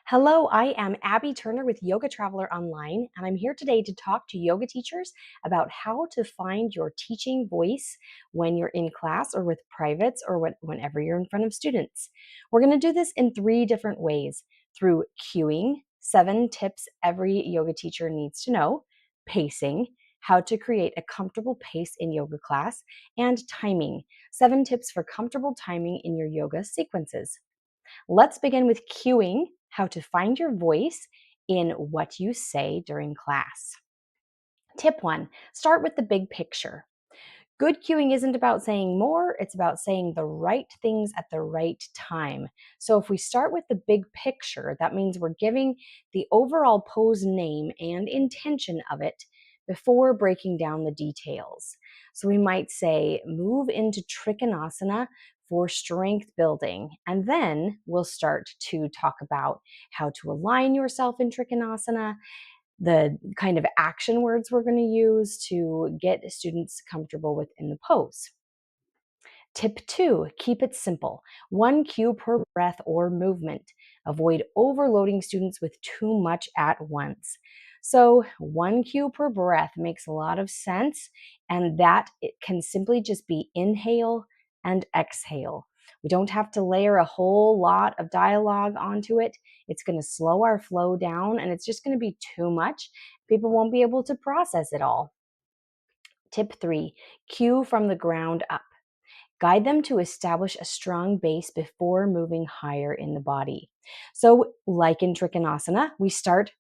Hello, I am Abby Turner with Yoga Traveler Online, and I'm here today to talk to yoga teachers about how to find your teaching voice when you're in class or with privates or whenever you're in front of students. We're going to do this in 3 different ways: through cueing, 7 tips every yoga teacher needs to know; pacing, how to create a comfortable pace in yoga class; and timing, 7 tips for comfortable timing in your yoga sequences. Let's begin with cueing, how to find your voice in what you say during class. Tip 1, start with the big picture. Good cueing isn't about saying more, it's about saying the right things at the right time. So if we start with the big picture, that means we're giving the overall pose name and intention of it before breaking down the details. So we might say, move into Trikonasana for strength building. And then we'll start to talk about how to align yourself in Trikonasana, the kind of action words we're going to use to get students comfortable within the pose. Tip 2, keep it simple. 1 cue per breath or movement. Avoid overloading students with too much at once. So 1 cue per breath makes a lot of sense, and that it can simply just be inhale and exhale. We don't have to layer a whole lot of dialogue onto it. It's going to slow our flow down, and it's just going to be too much. People won't be able to process it all. Tip 3, cue from the ground up. Guide them to establish a strong base before moving higher in the body. So, like in Trikonasana, we start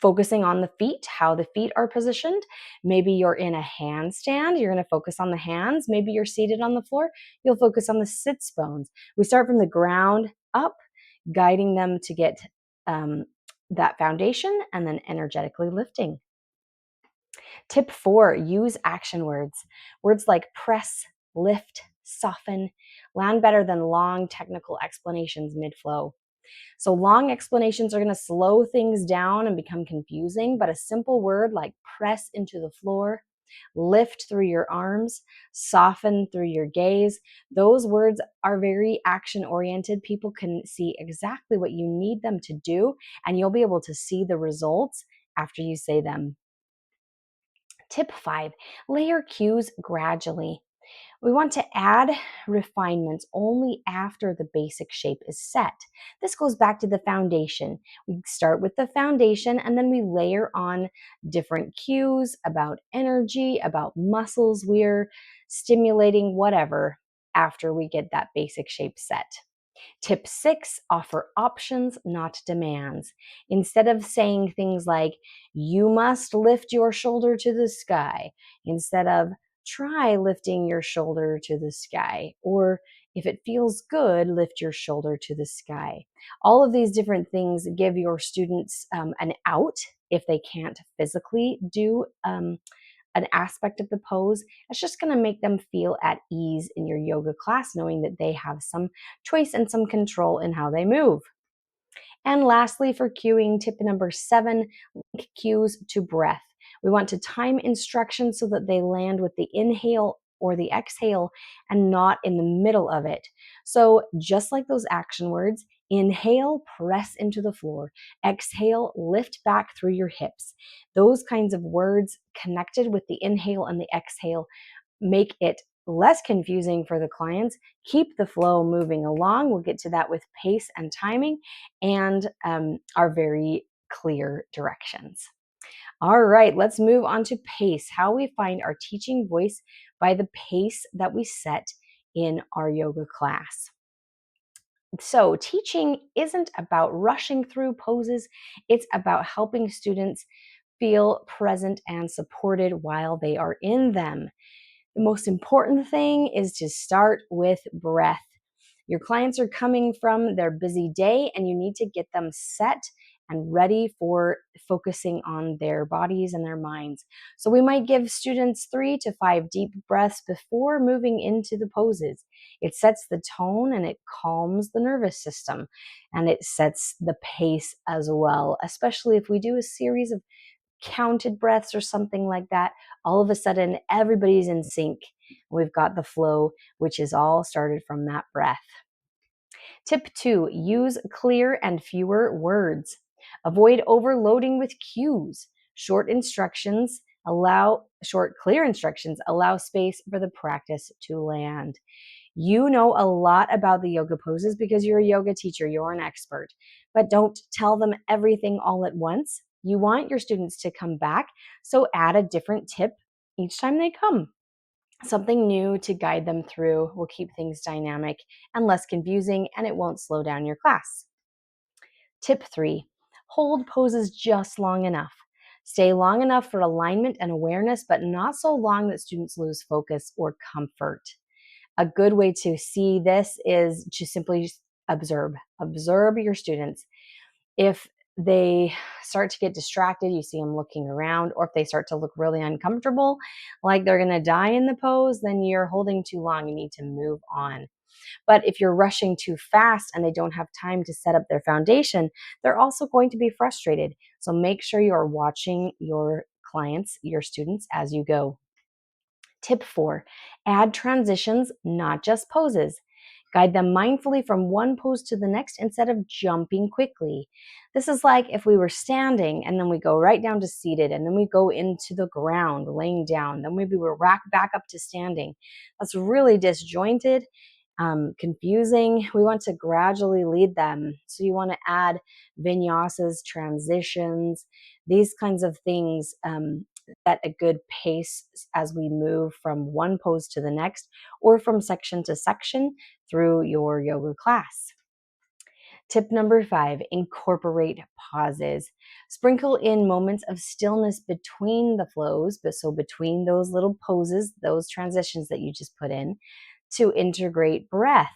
focusing on the feet, how the feet are positioned. Maybe you're in a handstand, you're going to focus on the hands. Maybe you're seated on the floor, you'll focus on the sits bones. We start from the ground up, guiding them to get that foundation and then energetically lifting. Tip 4, use action words. Words like press, lift, soften land better than long technical explanations mid-flow. So long explanations are going to slow things down and become confusing, but a simple word like press into the floor, lift through your arms, soften through your gaze, those words are very action-oriented. People can see exactly what you need them to do, and you'll be able to see the results after you say them. Tip 5, layer cues gradually. We want to add refinements only after the basic shape is set. This goes back to the foundation. We start with the foundation and then we layer on different cues about energy, about muscles we're stimulating, whatever, after we get that basic shape set. Tip 6, offer options, not demands. Instead of saying things like, you must lift your shoulder to the sky, instead of try lifting your shoulder to the sky, or if it feels good, lift your shoulder to the sky. All of these different things give your students an out if they can't physically do an aspect of the pose. It's just going to make them feel at ease in your yoga class, knowing that they have some choice and some control in how they move. And lastly, for cueing, tip number 7, link cues to breath. We want to time instructions so that they land with the inhale or the exhale and not in the middle of it. So just like those action words, inhale, press into the floor. Exhale, lift back through your hips. Those kinds of words connected with the inhale and the exhale make it less confusing for the clients, keep the flow moving along. We'll get to that with pace and timing and our very clear directions. All right, let's move on to pace, how we find our teaching voice by the pace that we set in our yoga class. So teaching isn't about rushing through poses, it's about helping students feel present and supported while they are in them. The most important thing is to start with breath. Your clients are coming from their busy day and you need to get them set and ready for focusing on their bodies and their minds. So we might give students 3 to 5 deep breaths before moving into the poses. It sets the tone and it calms the nervous system, and it sets the pace as well, especially if we do a series of counted breaths or something like that. All of a sudden, everybody's in sync. We've got the flow, which is all started from that breath. Tip 2, use clear and fewer words. Avoid overloading with cues. Short, clear instructions allow space for the practice to land. You know a lot about the yoga poses because you're a yoga teacher, you're an expert, but don't tell them everything all at once. You want your students to come back, so add a different tip each time they come. Something new to guide them through will keep things dynamic and less confusing, and it won't slow down your class. Tip 3, hold poses just long enough. Stay long enough for alignment and awareness, but not so long that students lose focus or comfort. A good way to see this is to simply observe. Observe your students. If they start to get distracted, you see them looking around, or if they start to look really uncomfortable, like they're going to die in the pose, then you're holding too long. You need to move on. But if you're rushing too fast and they don't have time to set up their foundation, they're also going to be frustrated. So make sure you're watching your clients, your students, as you go. Tip 4, add transitions, not just poses. Guide them mindfully from one pose to the next instead of jumping quickly. This is like if we were standing and then we go right down to seated and then we go into the ground, laying down, then maybe we're back up to standing. That's really disjointed, confusing. We want to gradually lead them. So you want to add vinyasas, transitions, these kinds of things, at a good pace as we move from one pose to the next or from section to section through your yoga class. Tip number 5, incorporate pauses. Sprinkle in moments of stillness between the flows, so between those little poses, those transitions that you just put in, to integrate breath.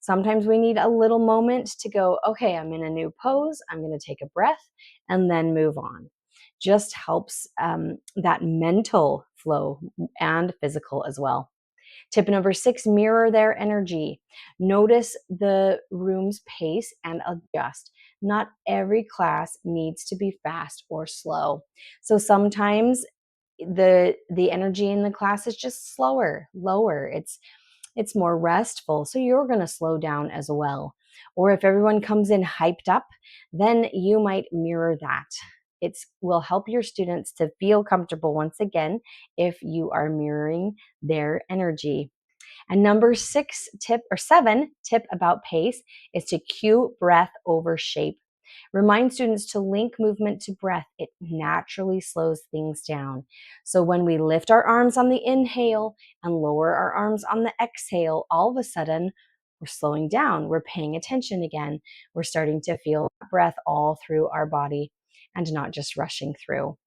Sometimes we need a little moment to go, okay, I'm in a new pose, I'm going to take a breath and then move on. Just helps that mental flow and physical as well. Tip number 6, mirror their energy. Notice the room's pace and adjust. Not every class needs to be fast or slow. So sometimes the energy in the class is just slower, lower. It's more restful. So you're going to slow down as well. Or if everyone comes in hyped up, then you might mirror that. It will help your students to feel comfortable once again if you are mirroring their energy. And number 7 tip about pace is to cue breath over shape. Remind students to link movement to breath. It naturally slows things down. So when we lift our arms on the inhale and lower our arms on the exhale, all of a sudden we're slowing down. We're paying attention again. We're starting to feel breath all through our body and not just rushing through.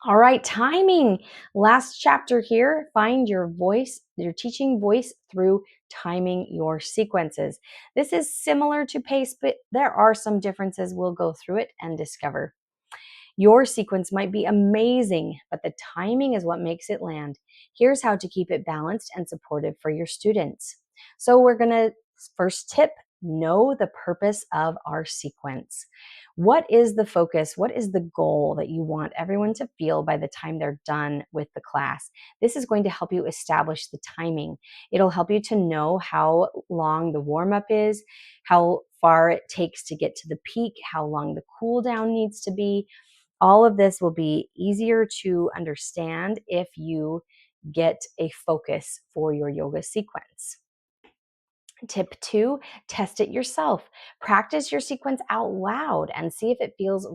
All right, timing. Last chapter here. Find your voice, your teaching voice through timing your sequences. This is similar to pace, but there are some differences. We'll go through it and discover. Your sequence might be amazing, but the timing is what makes it land. Here's how to keep it balanced and supportive for your students. So we're going to, first tip, know the purpose of our sequence. What is the focus? What is the goal that you want everyone to feel by the time they're done with the class? This is going to help you establish the timing. It'll help you to know how long the warm-up is, how far it takes to get to the peak, how long the cool down needs to be. All of this will be easier to understand if you get a focus for your yoga sequence. Tip 2, test it yourself. Practice your sequence out loud and see if it feels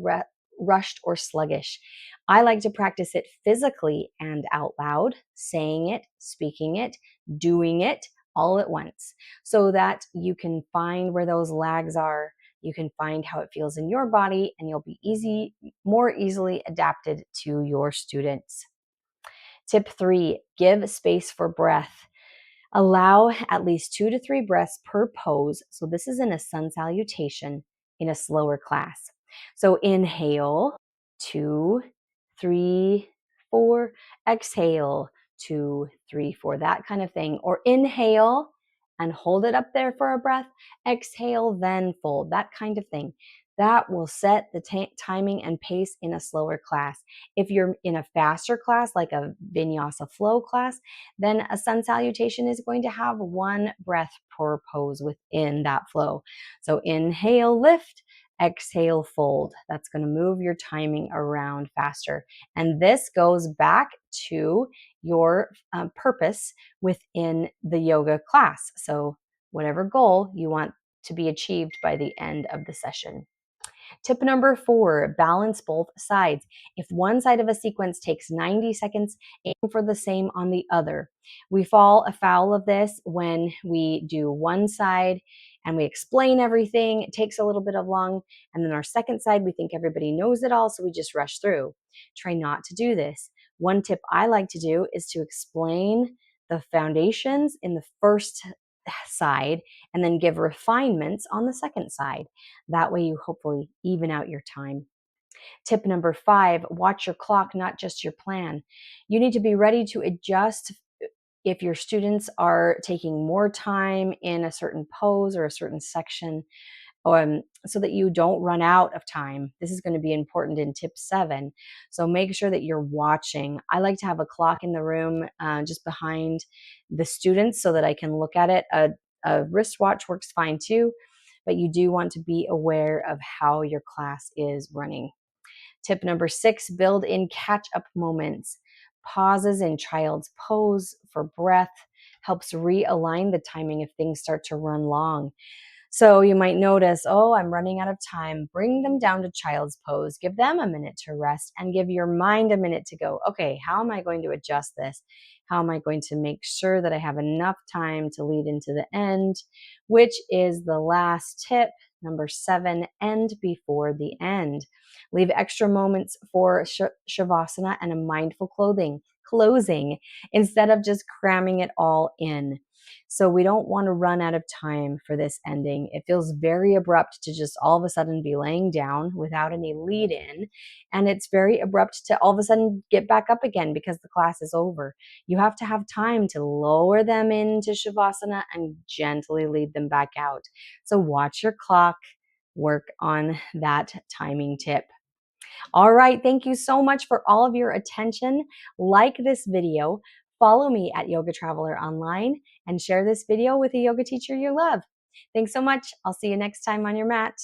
rushed or sluggish. I like to practice it physically and out loud, saying it, speaking it, doing it all at once so that you can find where those lags are. You can find how it feels in your body and you'll be more easily adapted to your students. Tip 3, give space for breath. Allow at least 2 to 3 breaths per pose. So this is in a sun salutation in a slower class. So inhale, 2, 3, 4. Exhale, 2, 3, 4. That kind of thing. Or inhale and hold it up there for a breath, exhale, then fold, that kind of thing. That will set the timing and pace in a slower class. If you're in a faster class, like a vinyasa flow class, then a sun salutation is going to have one breath per pose within that flow. So inhale, lift, exhale, fold. That's going to move your timing around faster. And this goes back to your purpose within the yoga class. So whatever goal you want to be achieved by the end of the session. Tip number 4, balance both sides. If one side of a sequence takes 90 seconds, aim for the same on the other. We fall afoul of this when we do one side and we explain everything. It takes a little bit of long. And then our second side, we think everybody knows it all, so we just rush through. Try not to do this. One tip I like to do is to explain the foundations in the first side and then give refinements on the second side. That way you hopefully even out your time. Tip number 5, watch your clock, not just your plan. You need to be ready to adjust if your students are taking more time in a certain pose or a certain section, so that you don't run out of time. This is going to be important in tip 7. So make sure that you're watching. I like to have a clock in the room just behind the students so that I can look at it. A wristwatch works fine too, but you do want to be aware of how your class is running. Tip number 6, build in catch-up moments. Pauses in child's pose for breath helps realign the timing if things start to run long. So you might notice, oh, I'm running out of time. Bring them down to child's pose. Give them a minute to rest and give your mind a minute to go, okay, how am I going to adjust this? How am I going to make sure that I have enough time to lead into the end? Which is the last tip, number 7, end before the end. Leave extra moments for Shavasana and a mindful closing instead of just cramming it all in. So we don't want to run out of time for this ending. It feels very abrupt to just all of a sudden be laying down without any lead in. And it's very abrupt to all of a sudden get back up again because the class is over. You have to have time to lower them into Shavasana and gently lead them back out. So watch your clock, work on that timing tip. All right, thank you so much for all of your attention. Like this video, follow me at Yoga Traveler Online, and share this video with a yoga teacher you love. Thanks so much. I'll see you next time on your mat.